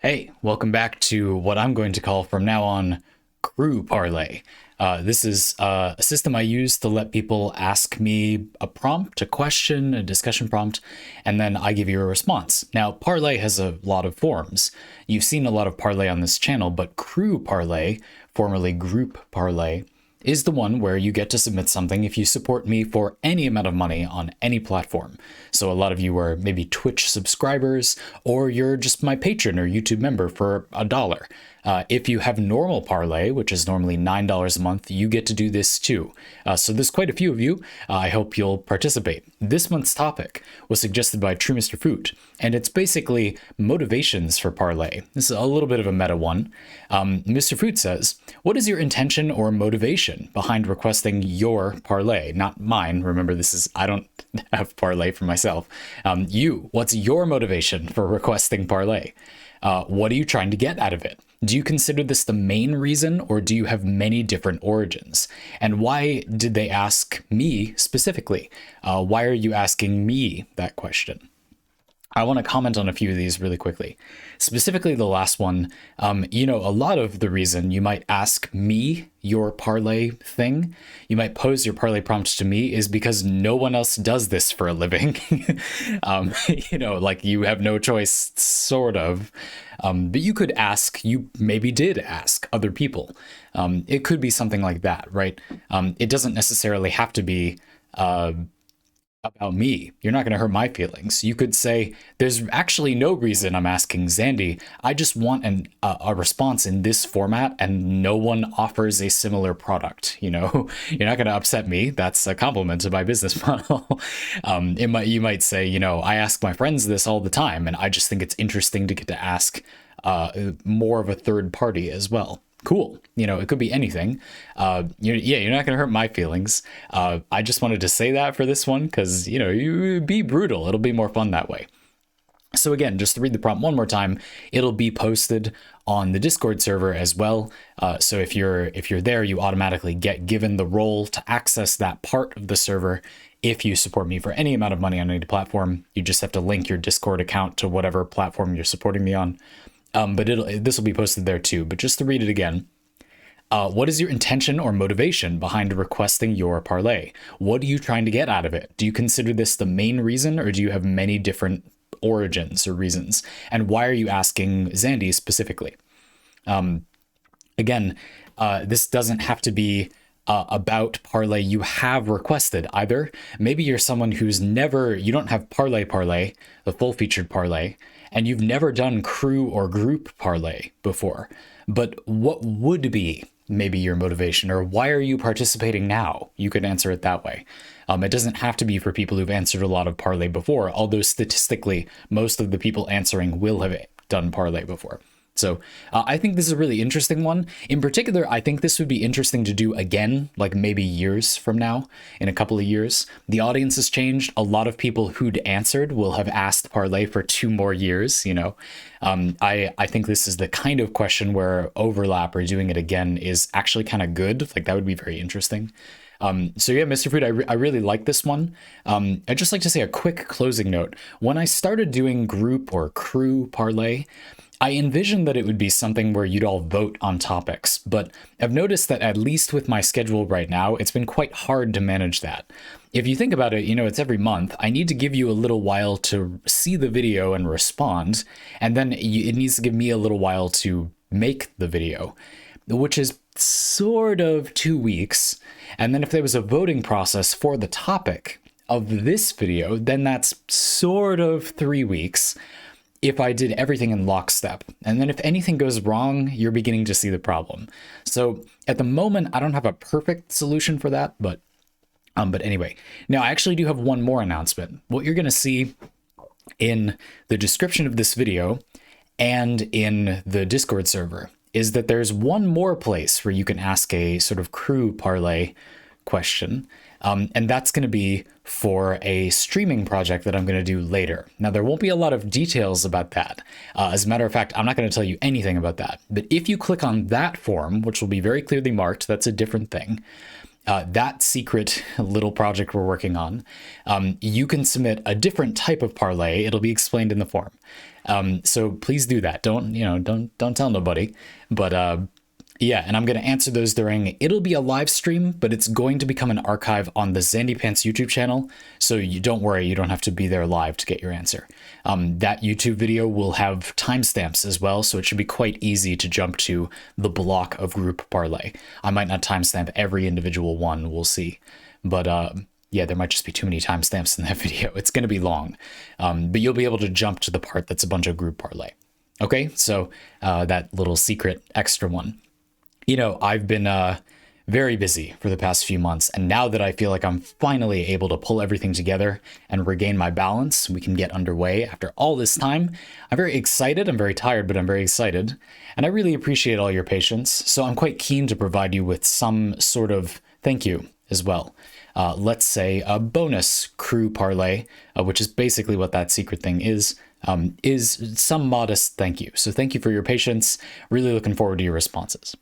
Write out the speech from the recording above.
Hey, welcome back to what I'm going to call from now on Crew Parlay. This is a system I use to let people ask me a prompt, a question, a discussion prompt, and then I give you a response. Now, Parlay has a lot of forms. You've seen a lot of Parlay on this channel, but Crew Parlay, formerly Group Parlay, is the one where you get to submit something if you support me for any amount of money on any platform. So a lot of you are maybe Twitch subscribers, or you're just my patron or YouTube member for $1. If you have normal parlay, which is normally $9 a month, you get to do this too. So there's quite a few of you. I hope you'll participate. This month's topic was suggested by True Mr. Foot, and it's basically motivations for parlay. This is a little bit of a meta one. Mr. Foot says, what is your intention or motivation behind requesting your parlay? Not mine. Remember, I don't have parlay for myself. What's your motivation for requesting parlay? What are you trying to get out of it? Do you consider this the main reason, or do you have many different origins? And why did they ask me specifically? Why are you asking me that question? I want to comment on a few of these really quickly. Specifically, the last one, a lot of the reason you might ask me your parlay thing, you might pose your parlay prompt to me, is because no one else does this for a living. Like you have no choice, sort of. But you maybe did ask other people. It could be something like that, right? It doesn't necessarily have to be about me. You're not going to hurt my feelings. You could say, there's actually no reason I'm asking Zandy. I just want a response in this format, and no one offers a similar product. You're not going to upset me. That's a compliment to my business model. You might say, I ask my friends this all the time, and I just think it's interesting to get to ask more of a third party as well. Cool. It could be anything. You're not going to hurt my feelings. I just wanted to say that for this one because, you be brutal. It'll be more fun that way. So again, just to read the prompt one more time, it'll be posted on the Discord server as well. So if you're there, you automatically get given the role to access that part of the server. If you support me for any amount of money on any platform, you just have to link your Discord account to whatever platform you're supporting me on. But this will be posted there too. But just to read it again, what is your intention or motivation behind requesting your parlay? What are you trying to get out of it? Do you consider this the main reason, or do you have many different origins or reasons? And why are you asking Zandy specifically? Again, this doesn't have to be about parlay you have requested either. Maybe you're someone you don't have parlay, the full featured parlay, and you've never done crew or group parlay before. But what would be maybe your motivation, or why are you participating now? You could answer it that way. It doesn't have to be for people who've answered a lot of parlay before, although statistically, most of the people answering will have done parlay before. So I think this is a really interesting one. In particular, I think this would be interesting to do again, like maybe years from now, in a couple of years. The audience has changed. A lot of people who'd answered will have asked parlay for 2 more years. I think this is the kind of question where overlap or doing it again is actually kind of good. Like that would be very interesting. So yeah, Mr. Food, I really like this one. I'd just like to say a quick closing note. When I started doing group or crew parlay, I envisioned that it would be something where you'd all vote on topics, but I've noticed that at least with my schedule right now, it's been quite hard to manage that. If you think about it, it's every month. I need to give you a little while to see the video and respond, and then it needs to give me a little while to make the video, which is sort of 2 weeks. And then if there was a voting process for the topic of this video, then that's sort of 3 weeks. If I did everything in lockstep. And then if anything goes wrong, you're beginning to see the problem. So at the moment, I don't have a perfect solution for that, but anyway. Now, I actually do have one more announcement. What you're going to see in the description of this video and in the Discord server is that there's one more place where you can ask a sort of crew parlay question. And that's going to be for a streaming project that I'm going to do later. Now, there won't be a lot of details about that. As a matter of fact, I'm not going to tell you anything about that. But if you click on that form, which will be very clearly marked, that's a different thing. That secret little project we're working on, you can submit a different type of parlay. It'll be explained in the form. So please do that. Don't tell nobody. But yeah, and I'm going to answer those it'll be a live stream, but it's going to become an archive on the Zandy Pants YouTube channel. So you don't worry, you don't have to be there live to get your answer. That YouTube video will have timestamps as well, so it should be quite easy to jump to the block of group parlay. I might not timestamp every individual one, we'll see. But yeah, there might just be too many timestamps in that video. It's going to be long, but you'll be able to jump to the part that's a bunch of group parlay. Okay, so that little secret extra one. I've been very busy for the past few months, and now that I feel like I'm finally able to pull everything together and regain my balance, we can get underway after all this time. I'm very excited. I'm very tired, but I'm very excited, and I really appreciate all your patience. So I'm quite keen to provide you with some sort of thank you as well. Let's say a bonus crew parlay, which is basically what that secret thing is some modest thank you. So thank you for your patience. Really looking forward to your responses.